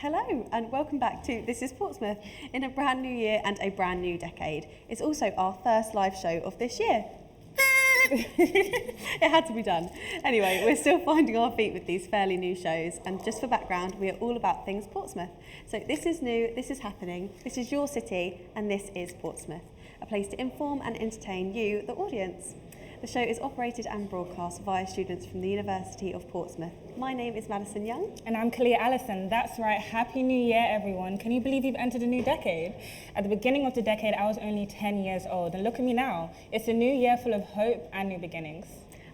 Hello and welcome back to This Is Portsmouth in a brand new year and a brand new decade. It's also our first live show of this year. It had to be done. Anyway, we're still finding our feet with these fairly new shows, and just for background, we are all about things Portsmouth. So this is new, this is happening, this is your city, and this is Portsmouth, a place to inform and entertain you, the audience. The show is operated and broadcast via students from the University of Portsmouth. My name is Madison Young. And I'm Kalia Allison. That's right, Happy New Year, everyone. Can you believe we've entered a new decade? At the beginning of the decade, I was only 10 years old, and look at me now. It's a new year full of hope and new beginnings.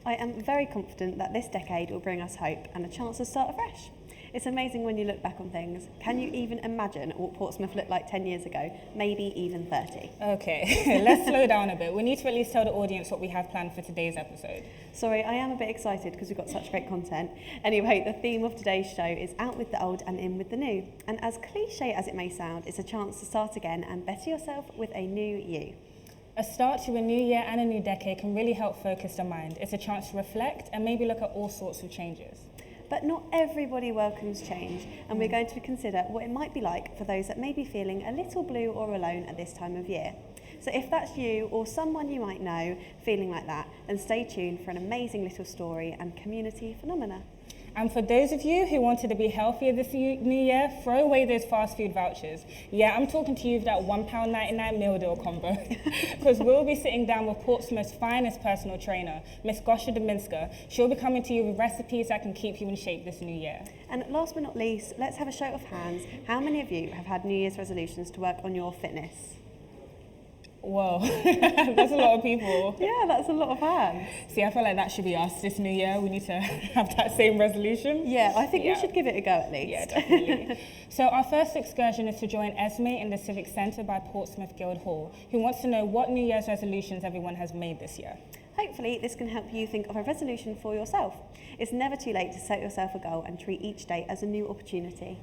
I am very confident that this decade will bring us hope and a chance to start afresh. It's amazing when you look back on things. Can you even imagine what Portsmouth looked like 10 years ago? Maybe even 30. Okay, let's slow down a bit. We need to at least tell the audience what we have planned for today's episode. Sorry, I am a bit excited because we've got such great content. Anyway, the theme of today's show is out with the old and in with the new. And as cliche as it may sound, it's a chance to start again and better yourself with a new you. A start to a new year and a new decade can really help focus the mind. It's a chance to reflect and maybe look at all sorts of changes. But not everybody welcomes change, and we're going to consider what it might be like for those that may be feeling a little blue or alone at this time of year. So if that's you or someone you might know feeling like that, then stay tuned for an amazing little story and community phenomena. And for those of you who wanted to be healthier this new year, throw away those fast food vouchers. Yeah, I'm talking to you with that £1.99 meal deal combo. Because we'll be sitting down with Portsmouth's finest personal trainer, Miss Gosha Dominska. She'll be coming to you with recipes that can keep you in shape this new year. And last but not least, let's have a show of hands. How many of you have had New Year's resolutions to work on your fitness? Whoa, that's a lot of people. Yeah, that's a lot of hands. See, I feel like that should be us this new year. We need to have that same resolution. Yeah, I think we should give it a go at least. Yeah, definitely. So our first excursion is to join Esme in the Civic Centre by Portsmouth Guildhall, who wants to know what New Year's resolutions everyone has made this year. Hopefully this can help you think of a resolution for yourself. It's never too late to set yourself a goal and treat each day as a new opportunity.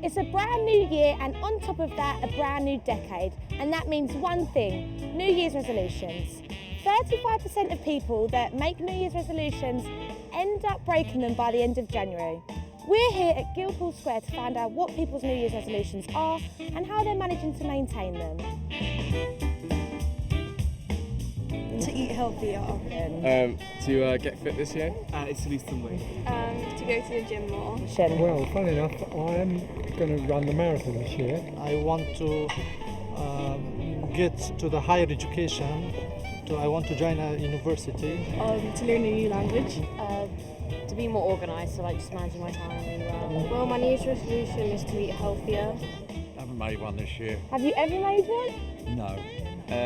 It's a brand new year, and on top of that, a brand new decade. And that means one thing: New Year's resolutions. 35% of people that make New Year's resolutions end up breaking them by the end of January. We're here at Guildhall Square to find out what people's New Year's resolutions are and how they're managing to maintain them. To eat healthier. To get fit this year? It's to lose some weight. To go to the gym more. Well, funny enough, I am going to run the marathon this year. I want to get to the higher education. I want to join a university. To learn a new language. To be more organised, so like just managing my time really well. Well, my New Year's resolution is to eat healthier. I haven't made one this year. Have you ever made one? No.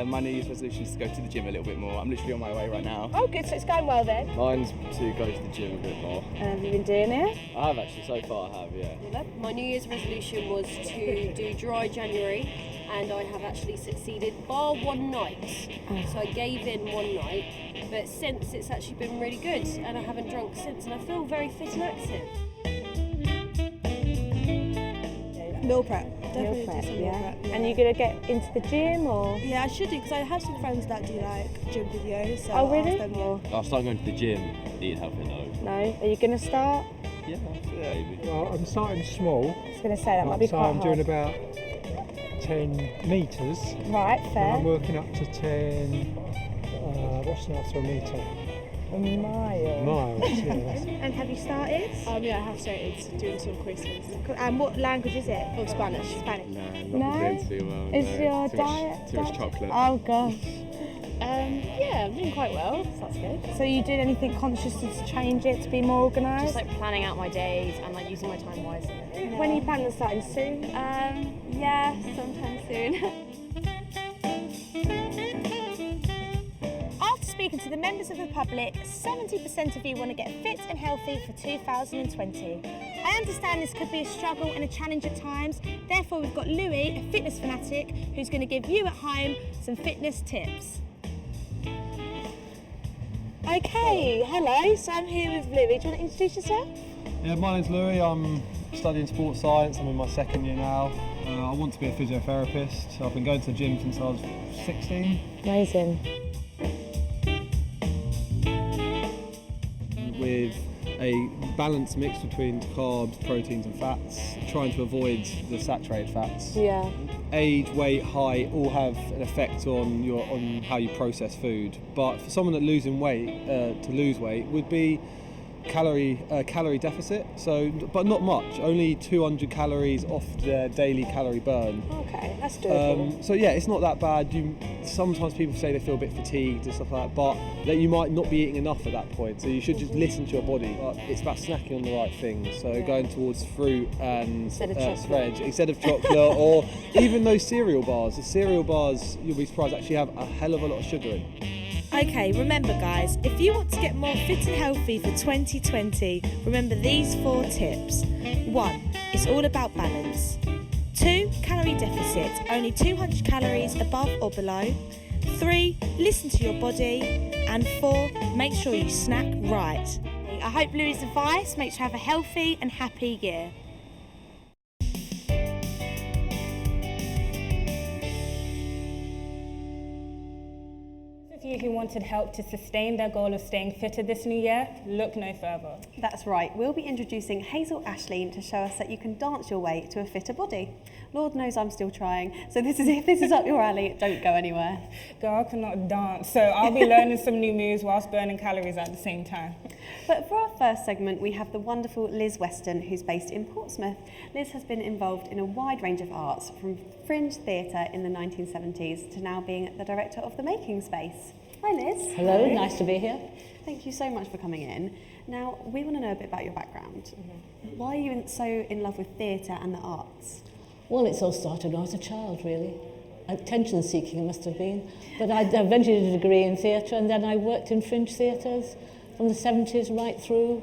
My New Year's resolution is to go to the gym a little bit more. I'm literally on my way right now. Oh, good, so it's going well then. Mine's to go to the gym a bit more. Have you been doing it? I have actually, so far I have, yeah. My New Year's resolution was to do dry January, and I have actually succeeded bar one night. So I gave in one night, but since it's actually been really good, and I haven't drunk since, and I feel very fit and active. Meal prep. Definitely Meal prep, do some meal prep. Yeah. And you're going to get into the gym or? Yeah, I should do, because I have some friends that do like gym videos. So Oh, really? I'll ask them, yeah. I'll start going to the gym, eating healthy though. No? Are you going to start? Yeah, maybe. Well, I'm starting small. I was going to say that might be So quite I'm hard. doing about 10 metres. Right, And fair. I'm working up to 10, what's that after a metre? A mile. Miles, yeah. And have you started? Yeah, I have started doing some quizzes. And what language is it? Oh, Spanish. Spanish. No, No? not doing too well. Is no. your Too diet? Much, too much chocolate. Oh gosh. Yeah, I'm doing quite well, so that's good. So you doing anything conscious to change it to be more organised? Just like planning out my days and like using my time wisely. When are you planning on starting? Soon? Yeah, sometime soon. After speaking to the members of the public, 70% of you want to get fit and healthy for 2020. I understand this could be a struggle and a challenge at times, therefore we've got Louis, a fitness fanatic, who's going to give you at home some fitness tips. Okay, hello, so I'm here with Louis. Do you want to introduce yourself? Yeah, my name's Louis. I'm studying sports science. I'm in my second year now. I want to be a physiotherapist. I've been going to the gym since I was 16. Amazing. With a balanced mix between carbs, proteins and fats, trying to avoid the saturated fats. Yeah. Age, weight, height all have an effect on how you process food. But for someone that losing weight, to lose weight would be calorie deficit. So, but not much. Only 200 calories off their daily calorie burn. Okay, that's doable. So yeah, it's not that bad. Sometimes people say they feel a bit fatigued and stuff like that, but that you might not be eating enough at that point. So you should just listen to your body. But it's about snacking on the right things. So going towards fruit and veg instead of chocolate, or even those cereal bars. The cereal bars, you'll be surprised, actually have a hell of a lot of sugar in. Okay, remember guys, if you want to get more fit and healthy for 2020, remember these 4 tips. 1. It's all about balance. 2. Calorie deficit, only 200 calories above or below. 3. Listen to your body. And 4. Make sure you snack right. I hope Louis' advice makes you have a healthy and happy year. Those of you who wanted help to sustain their goal of staying fitter this new year, look no further. That's right, we'll be introducing Hazel Ashleen to show us that you can dance your way to a fitter body. Lord knows I'm still trying, so if this is up your alley, don't go anywhere. Girl, I cannot dance, so I'll be learning some new moves whilst burning calories at the same time. But for our first segment, we have the wonderful Liz Weston, who's based in Portsmouth. Liz has been involved in a wide range of arts, from fringe theatre in the 1970s to now being the director of the Making Space. Hi Liz. Hello, nice to be here. Thank you so much for coming in. Now, we want to know a bit about your background. Why are you so in love with theatre and the arts? Well, it's all started when I was a child, really. Attention seeking it must have been. But I eventually did a degree in theatre, and then I worked in fringe theatres from the 70s right through,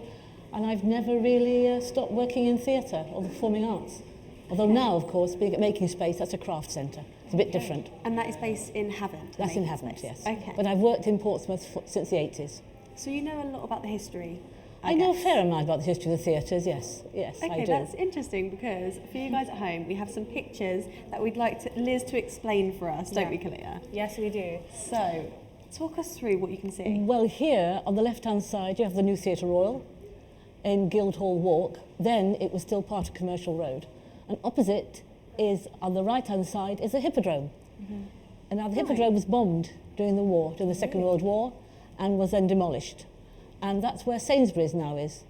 and I've never really stopped working in theatre or the performing arts. Although now, of course, being at Making Space, that's a craft centre. It's a bit different. And that is based in Havant? That's in Havant, yes. Okay. But I've worked in Portsmouth since the 80s. So you know a lot about the history? I know a fair amount about the history of the theatres, yes. Yes, I do. Okay, that's interesting, because for you guys at home, we have some pictures that we'd like Liz to explain for us, don't we, Kalia? Yes, we do. So, talk us through what you can see. Well, here, on the left-hand side, you have the new Theatre Royal in Guildhall Walk. Then it was still part of Commercial Road. And opposite is, on the right-hand side, is the Hippodrome. And now the Hippodrome was bombed during the war, during the Second World War, and was then demolished. And that's where Sainsbury's now is.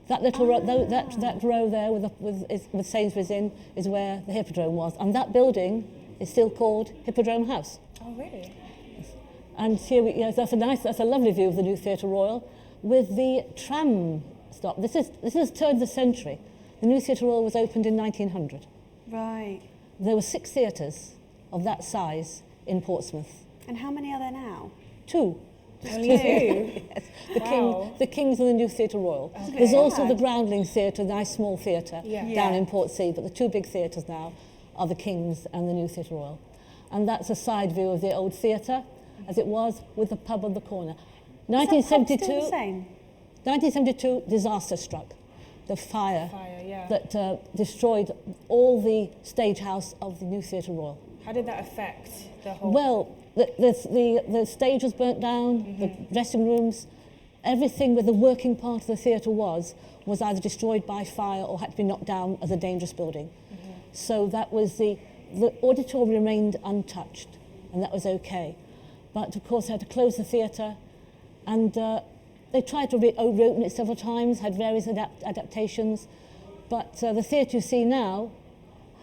That little row, that row there with Sainsbury's in is where the Hippodrome was. And that building is still called Hippodrome House. Oh, really? And here that's a lovely view of the new Theatre Royal with the tram stop. This is turn of the century. The new Theatre Royal was opened in 1900. Right. There were 6 theatres of that size in Portsmouth. And how many are there now? 2. Only 2? Yes. The King's and the New Theatre Royal. Okay. There's also the Groundlings Theatre, a nice small theatre Yeah. down in Portsea, but the 2 big theatres now are the King's and the New Theatre Royal. And that's a side view of the old theatre, as it was, with the pub on the corner. 1972, Is that pub still the same? 1972, disaster struck. The fire yeah. that destroyed all the stage house of the New Theatre Royal. How did that affect the whole... Well, the stage was burnt down, the dressing rooms, everything where the working part of the theatre was either destroyed by fire or had to be knocked down as a dangerous building. So that was the auditorium remained untouched, and that was okay. But of course, they had to close the theatre, and they tried to reopen it several times, had various adaptations, but the theatre you see now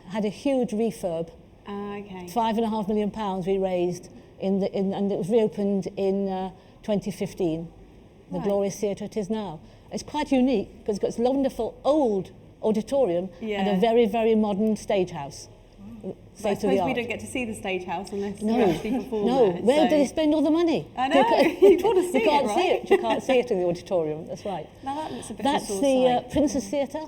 had a huge refurb. Okay. £5.5 million we raised, and it was reopened in 2015. The glorious theatre it is now. It's quite unique because it's got this wonderful old auditorium and a very, very modern stage house. I suppose we don't get to see the stage house unless you actually perform No, there, where do they spend all the money? I know, you want to see you can't it, right? see it. You can't see it in the auditorium, that's right. Now that looks a bit That's of a the sore sight. Princess Theatre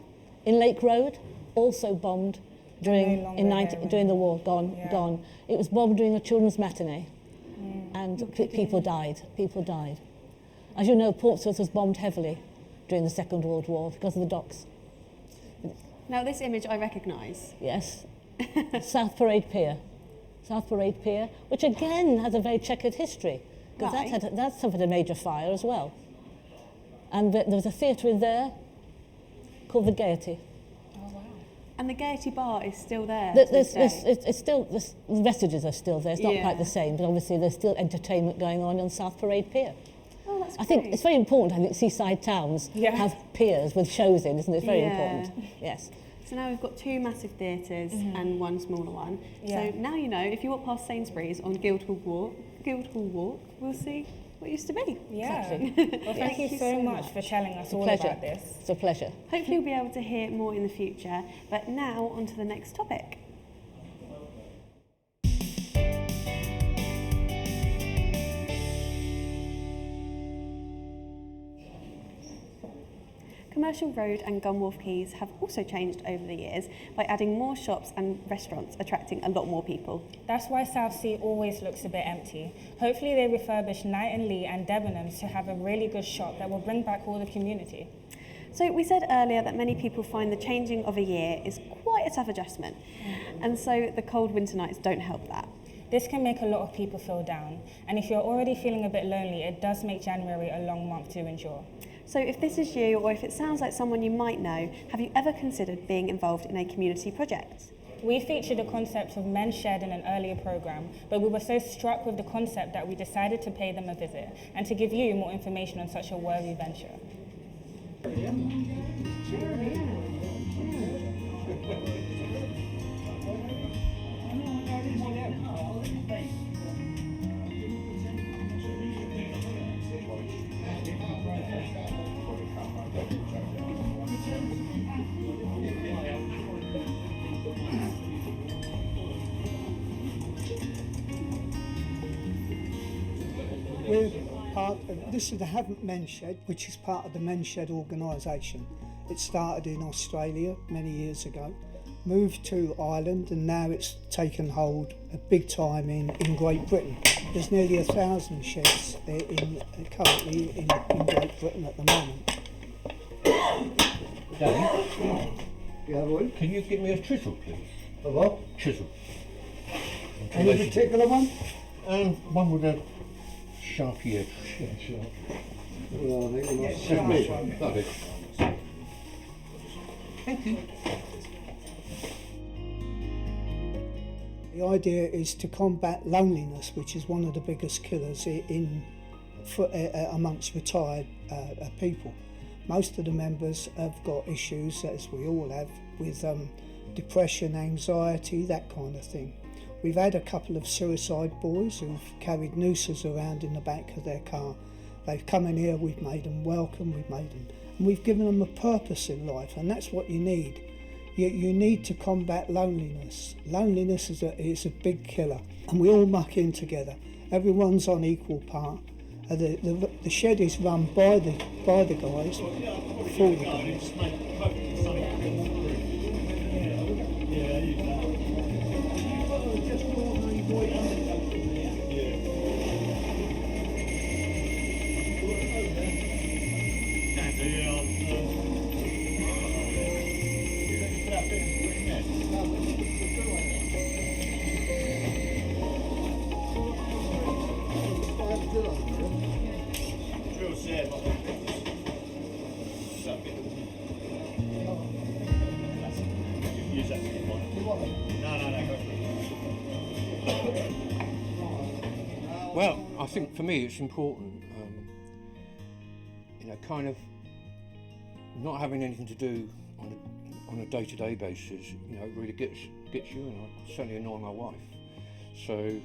in Lake Road, also bombed during the war, gone. It was bombed during a children's matinee, and people died. As you know, Portsmouth was bombed heavily during the Second World War because of the docks. Now this image I recognise. Yes. South Parade Pier. South Parade Pier, which again has a very checkered history, because Right. that suffered a major fire as well. And there was a theatre in there called the Gaiety. And the Gaiety Bar is still there. It's still, the vestiges are still there. It's not Yeah. quite the same, but obviously there's still entertainment going on South Parade Pier. Oh, that's I think great. it's very important. I think seaside towns have piers with shows in, isn't it? It's very important. Yes. So now we've got 2 massive theatres and 1 smaller one. Yeah. So now you know, if you walk past Sainsbury's on Guildhall Walk, we'll see what it used to be. Yeah. Exactly. Well, thank you so much for telling us all about this. It's a pleasure. Hopefully we'll be able to hear more in the future. But now on to the next topic. Commercial Road and Gunwharf Quays have also changed over the years by adding more shops and restaurants, attracting a lot more people. That's why South Sea always looks a bit empty. Hopefully they refurbish Knight and Lee and Debenhams to have a really good shop that will bring back all the community. So we said earlier that many people find the changing of a year is quite a tough adjustment, and so the cold winter nights don't help that. This can make a lot of people feel down, and if you're already feeling a bit lonely, it does make January a long month to endure. So if this is you, or if it sounds like someone you might know, have you ever considered being involved in a community project? We featured the concept of men's shed in an earlier programme, but we were so struck with the concept that we decided to pay them a visit and to give you more information on such a worthy venture. We're part of, this is the Haven't Men's Shed, which is part of the Men's Shed organisation. It started in Australia many years ago, moved to Ireland, and now it's taken hold a big time in Great Britain. There's nearly 1,000 sheds currently in Great Britain at the moment. Danny, can you give me a chisel, please? A what? Chisel. Any particular one? One with a sharpy edge. Yeah, sharp. Well, I think Yes, that's me. sharp. Lovely. Thank you. The idea is to combat loneliness, which is one of the biggest killers amongst retired people. Most of the members have got issues, as we all have, with depression, anxiety, that kind of thing. We've had a couple of suicide boys who've carried nooses around in the back of their car. They've come in here, we've made them welcome, and we've given them a purpose in life, and that's what you need. You need to combat loneliness. Loneliness is a big killer, and we all muck in together. Everyone's on equal part. The shed is run by the guys, for the guys. Well, I think for me it's important, kind of not having anything to do on a day-to-day basis. It really gets you, and I certainly annoy my wife. So,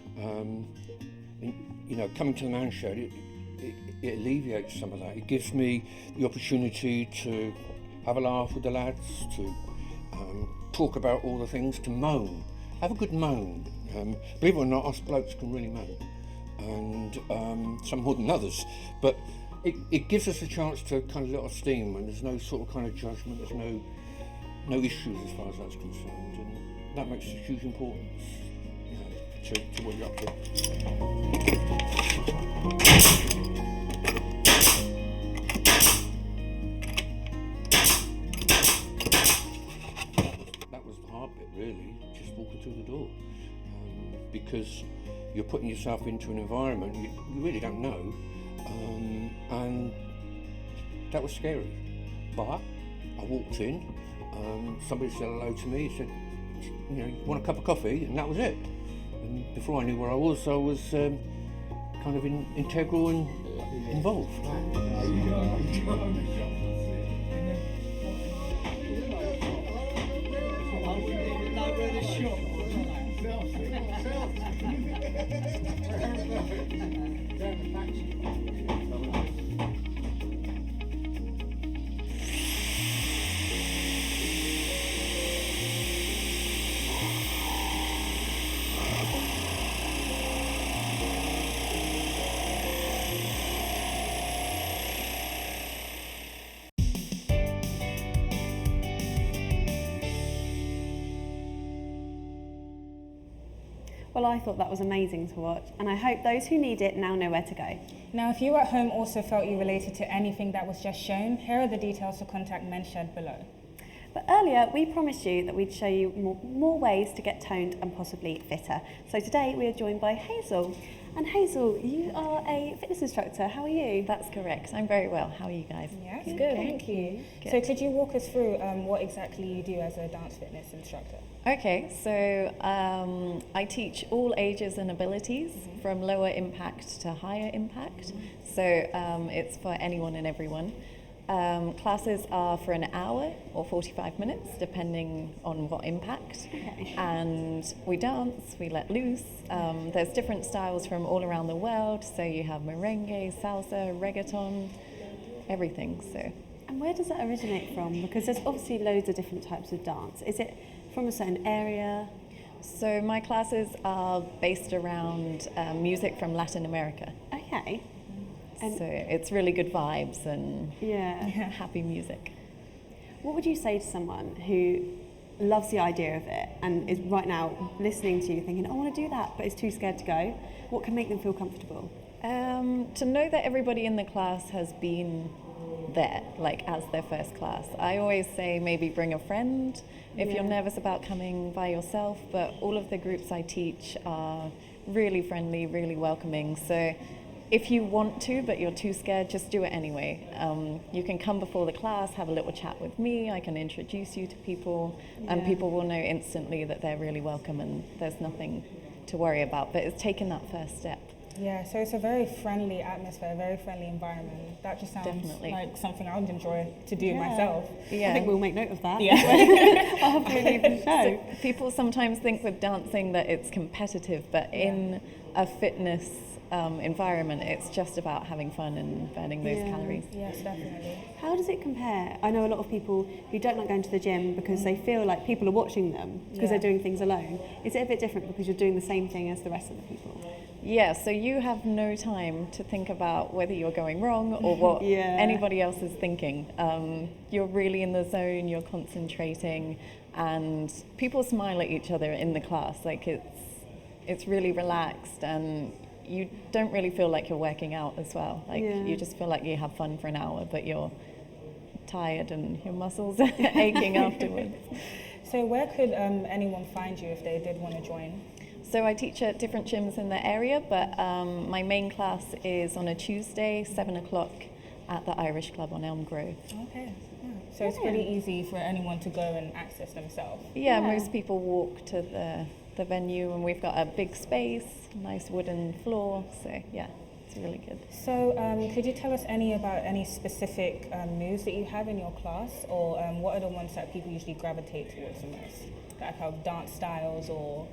coming to the Man Shed, it alleviates some of that. It gives me the opportunity to have a laugh with the lads, to talk about all the things, to moan, have a good moan. Believe it or not, us blokes can really moan, and some more than others, but it gives us a chance to kind of let off steam, and there's no sort of kind of judgment, there's no issues as far as that's concerned, and that makes a huge importance to what you're up to. really, just walking through the door. Because you're putting yourself into an environment you really don't know, and that was scary. But I walked in, somebody said hello to me, said, you want a cup of coffee, and that was it. And before I knew where I was kind of integral and involved. Well, I thought that was amazing to watch, and I hope those who need it now know where to go. Now, if you at home also felt you related to anything that was just shown, here are the details to contact Men Shed below. But earlier, we promised you that we'd show you more ways to get toned and possibly fitter. So today, we are joined by Hazel. And Hazel, you are a fitness instructor. How are you? That's correct. I'm very well. How are you guys? Yes, good, thank you. Good. So could you walk us through what exactly you do as a dance fitness instructor? Okay, so I teach all ages and abilities, from lower impact to higher impact. So it's for anyone and everyone. Classes are for an hour or 45 minutes, depending on what impact. Okay. And we dance, we let loose. There's different styles from all around the world. So you have merengue, salsa, reggaeton, everything. So. And where does that originate from? Because there's obviously loads of different types of dance. Is it from a certain area? So my classes are based around music from Latin America. Okay. And so it's really good vibes and yeah, happy music. What would you say to someone who loves the idea of it and is right now listening to you thinking, I want to do that, but is too scared to go? What can make them feel comfortable? To know that everybody in the class has been there, like as their first class. I always say maybe bring a friend if you're nervous about coming by yourself, but all of the groups I teach are really friendly, really welcoming. So if you want to, but you're too scared, just do it anyway. You can come before the class, have a little chat with me, I can introduce you to people, and people will know instantly that they're really welcome and there's nothing to worry about, but it's taking that first step. Yeah, so it's a very friendly atmosphere, a very friendly environment. That just sounds like something I would enjoy to do myself. Yeah. I think we'll make note of that. Yeah. After we leave the show. So people sometimes think with dancing that it's competitive, but in a fitness environment, it's just about having fun and burning those calories. Yes, definitely. How does it compare? I know a lot of people who don't like going to the gym because they feel like people are watching them because they're doing things alone. Is it a bit different because you're doing the same thing as the rest of the people? Yeah, so you have no time to think about whether you're going wrong or what anybody else is thinking. You're really in the zone, you're concentrating, and people smile at each other in the class. Like it's really relaxed, and you don't really feel like you're working out as well. Like you just feel like you have fun for an hour, but you're tired and your muscles are aching afterwards. So where could anyone find you if they did want to join? So I teach at different gyms in the area, but my main class is on a Tuesday, 7 o'clock at the Irish Club on Elm Grove. Okay. Yeah. So it's pretty easy for anyone to go and access themselves. Yeah, most people walk to the venue, and we've got a big space, nice wooden floor, so yeah, it's really good. So could you tell us about any specific moves that you have in your class, or what are the ones that people usually gravitate towards the most? Like how dance styles or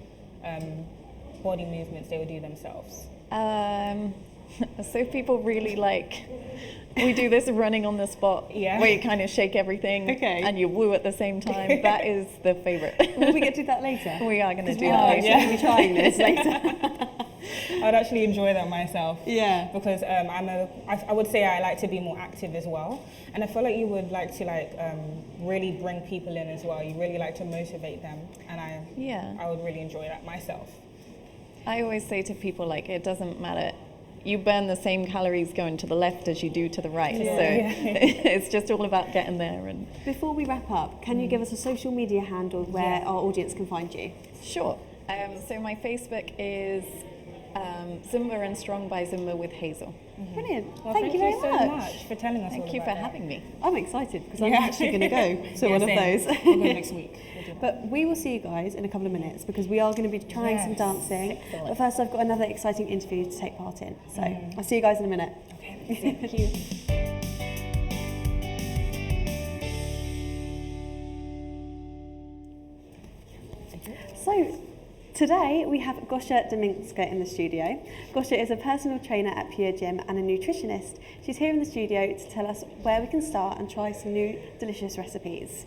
body movements they would do themselves? So people really we do this running on the spot where you kind of shake everything and you woo at the same time. That is the favourite. Will we get to that later? We are going to do that later. We'll be trying this later. I'd actually enjoy that myself. Yeah. Because I would say I like to be more active as well. And I feel like you would like to really bring people in as well. You really like to motivate them. And I would really enjoy that myself. I always say to people, it doesn't matter. you burn the same calories going to the left as you do to the right. Yeah. So Yeah. it's just all about getting there. And Before we wrap up, can you give us a social media handle where our audience can find you? Sure. So my Facebook is Zumba and Strong by Zumba with Hazel. Brilliant. Well, thank you very so much for telling us. Thank all you about for that. having me. I'm excited because I'm Yeah. actually going to go to Yeah, one of same. those. We'll go next week. We'll do that. But we will see you guys in a couple of minutes because we are going to be trying some Yes. dancing. Excellent. But first, I've got another exciting interview to take part in. So I'll see you guys in a minute. Okay. Thank you. So today we have Gosha Dominska in the studio. Gosha is a personal trainer at Pure Gym and a nutritionist. She's here in the studio to tell us where we can start and try some new delicious recipes.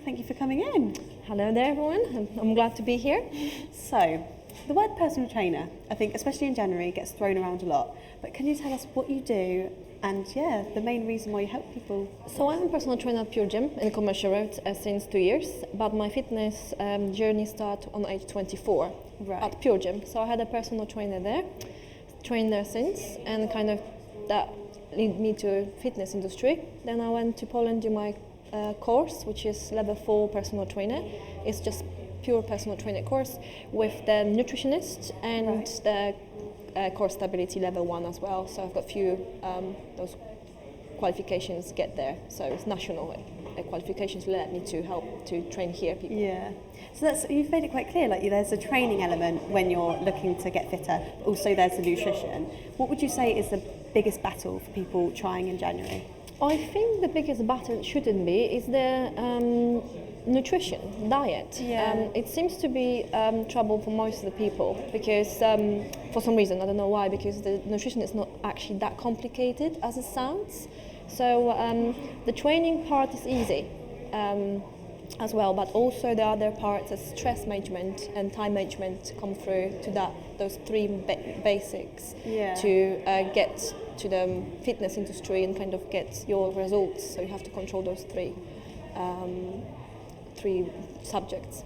Thank you for coming in. Hello there everyone, I'm glad to be here. So, the word personal trainer, I think especially in January, gets thrown around a lot. But can you tell us what you do and the main reason why you help people? So I'm a personal trainer at Pure Gym in Commercial Road since 2 years, but my fitness journey started on age 24 at Pure Gym. So I had a personal trainer there, trained there since, and kind of that led me to fitness industry. Then I went to Poland to do my course, which is level 4 personal trainer. It's just pure personal trainer course with the nutritionist and the core stability level 1 as well. So I've got few those qualifications get there. So it's national qualifications led me to help to train here people. Yeah. So you've made it quite clear, like there's a training element when you're looking to get fitter, but also there's the nutrition. What would you say is the biggest battle for people trying in January? I think the biggest battle shouldn't be is the nutrition, diet. It seems to be trouble for most of the people because for some reason, I don't know why, because the nutrition is not actually that complicated as it sounds. So the training part is easy as well, but also the other parts, as stress management and time management, come through to those three basics to get to the fitness industry and kind of get your results. So you have to control those three subjects.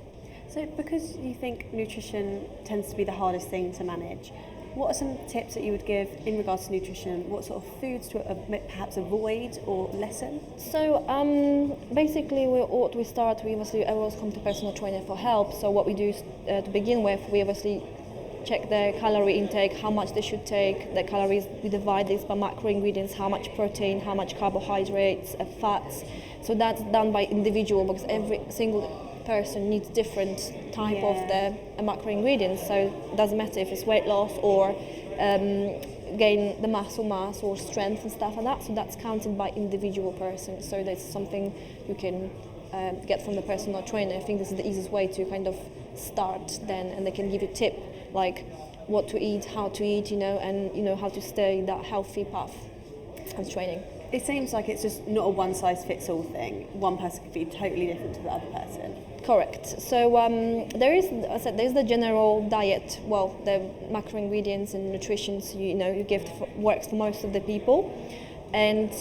So because you think nutrition tends to be the hardest thing to manage, what are some tips that you would give in regards to nutrition? What sort of foods to perhaps avoid or lessen? So basically what we start, we obviously always come to personal trainer for help. So what we do is, to begin with, we obviously check their calorie intake, how much they should take, the calories, we divide this by macro ingredients, how much protein, how much carbohydrates, fats. So that's done by individual because every single person needs different type of the macro ingredients. So it doesn't matter if it's weight loss or gain the muscle mass or strength and stuff like that. So that's counted by individual person. So that's something you can get from the personal trainer. I think this is the easiest way to kind of start then, and they can give you a tip like what to eat, how to eat, and how to stay that healthy path of training. It seems like it's just not a one-size-fits-all thing. One person could be totally different to the other person. Correct. So there's the general diet, well, the macro ingredients and nutrition you give works for most of the people, and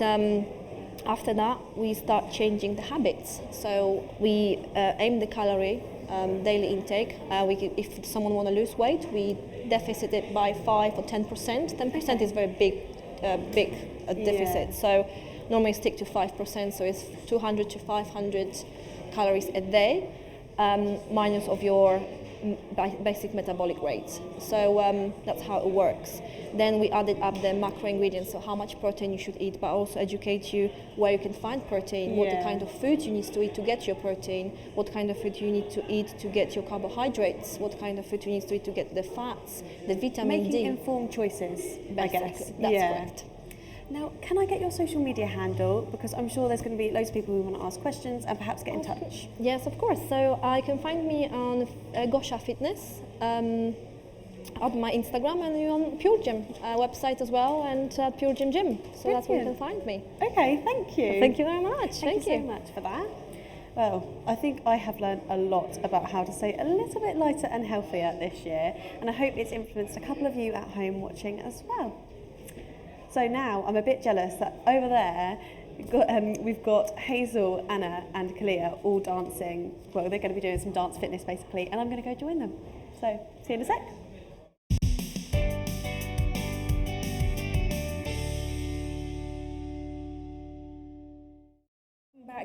after that we start changing the habits. So we aim the calorie daily intake. If someone want to lose weight, we deficit it by 5 or 10%. 10% is very big deficit. So normally stick to 5%. So it's 200 to 500 calories a day, minus of your basic metabolic rate. So that's how it works. Then we added up the macro ingredients, so how much protein you should eat, but also educate you where you can find protein, what the kind of food you need to eat to get your protein, what kind of food you need to eat to get your carbohydrates, what kind of food you need to eat to get the fats, the vitamin D. Making informed choices, I guess. That's correct. Now, can I get your social media handle? Because I'm sure there's going to be loads of people who want to ask questions and perhaps get in touch. Yes, of course. So I can find me on Gosha Fitness, on my Instagram, and on Pure Gym website as well, and Pure Gym Gym. So that's where you can find me. Okay, thank you. Thank you very much. Thank you so much for that. Well, I think I have learned a lot about how to stay a little bit lighter and healthier this year, and I hope it's influenced a couple of you at home watching as well. So now I'm a bit jealous that over there we've got Hazel, Anna and Kalia all dancing. Well, they're going to be doing some dance fitness basically, and I'm going to go join them. So see you in a sec.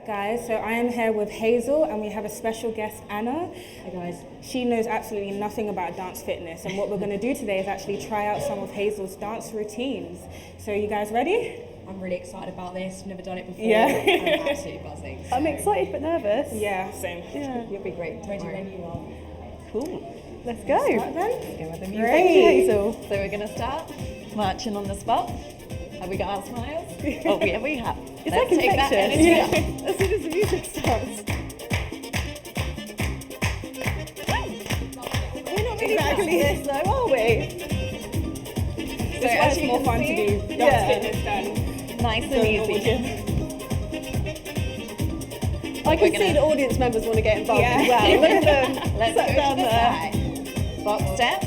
Guys, so I am here with Hazel and we have a special guest, Anna. Hey guys. She knows absolutely nothing about dance fitness, and what we're going to do today is actually try out some of Hazel's dance routines. So you guys ready? I'm really excited about this. Never done it before. Yeah. I'm absolutely buzzing. So. I'm excited but nervous. Yeah, same. Yeah. You'll be great. Ready when you are. Cool. Let's go. Start then? Let's go with the music. Thank you, Hazel. So we're going to start marching on the spot. Have we got our smiles? Oh, yeah, we have. It's Let's like take that infectious. energy Yeah. up. As soon as the music starts. We're not really Exactly. this though, are we? So it's more fun to do dance fitness than nice and going normal easy. gym. I can see the audience members want to get involved as well. Look at them. Let's Sat go down to the there. side. Box step,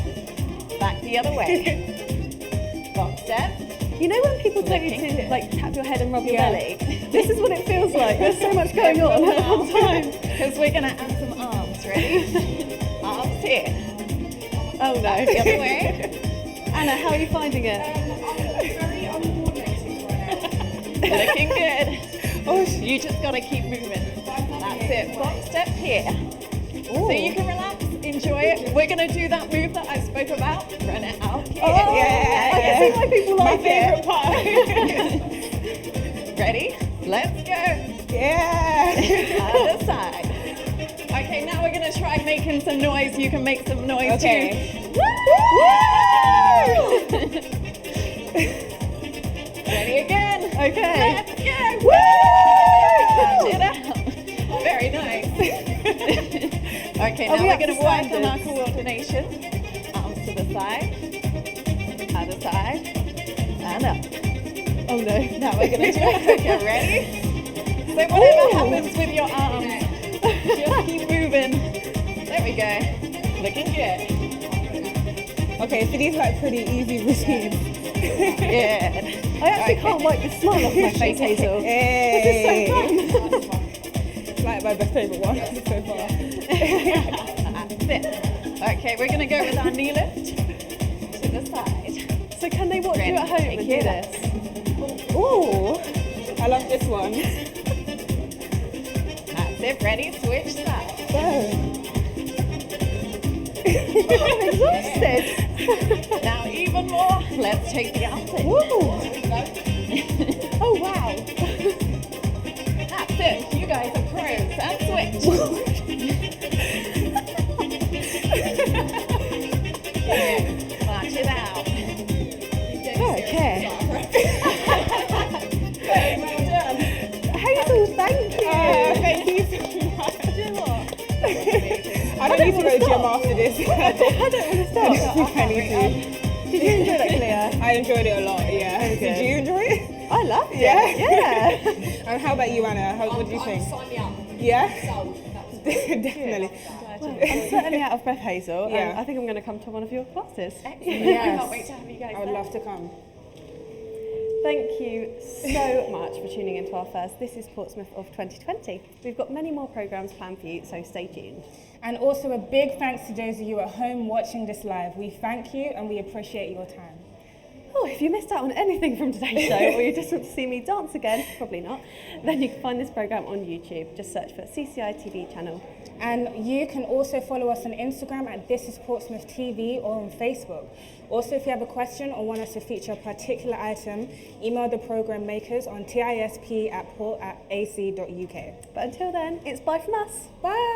back the other way. Box step. You know when people tell you Looking to good. like tap your head and rub your belly? This is what it feels like. There's so much going on at one time. Because we're going to add some arms. Ready? Arms here. Oh no. The other way. Anna, how are you finding it? Very uncoordinated right now. Looking good. Oh, you just got to keep moving. That's it. Box step here. So you can relax, enjoy it. We're going to do that move that I spoke about. Run it out here. Oh, yeah. I can see why people like favourite it. part. Ready? Let's go. Yeah. Other side. Okay, now we're going to try making some noise. You can make some noise Okay. too. Woo! Ready again. Okay. Let's go. Woo! It out. Very nice. Okay, now we're going to work on our coordination. Arms to the side, other side, and up. Oh no. Now we're going to do it quicker. Ready? So whatever happens with your arms, just keep moving. There we go. Looking good. Okay, so these are like pretty easy routines. Good. I actually can't wipe the smile off my face, Hazel. Hey. This is so fun. It's like my best favourite one so far. That's it. Okay, we're going to go with our knee lift to the side. So can they watch you at home and do Take this? Ooh, I love this one. That's it. Ready? Switch sides. I'm exhausted. Now even more. Let's take the arms in. Oh wow. That's it. You guys are pros. And switch. Yeah. March it out. Okay. Well done. Hazel, thank you. Thank you so much. Do you know what? I don't need to go to gym after this. I don't want to stop. I need to. Did you enjoy that, Clea? I enjoyed it a lot, yeah. Okay. Did you enjoy it? I loved it. Yeah? Yeah. And how about you, Anna? What do you think? Sign me up. Yeah? So, that was Definitely. Well, I'm certainly out of breath, Hazel. Yeah. And I think I'm going to come to one of your classes. Excellent. Yes. I can't wait to have you guys I would there. love to come. Thank you so much for tuning into our first This Is Portsmouth of 2020. We've got many more programmes planned for you, so stay tuned. And also a big thanks to those of you at home watching this live. We thank you and we appreciate your time. Oh, if you missed out on anything from today's show or you just want to see me dance again, probably not, then you can find this programme on YouTube. Just search for CCI TV channel. And you can also follow us on Instagram at This Is Portsmouth TV or on Facebook. Also, if you have a question or want us to feature a particular item, email the programme makers on tisp@port@ac.uk. But until then, it's bye from us. Bye!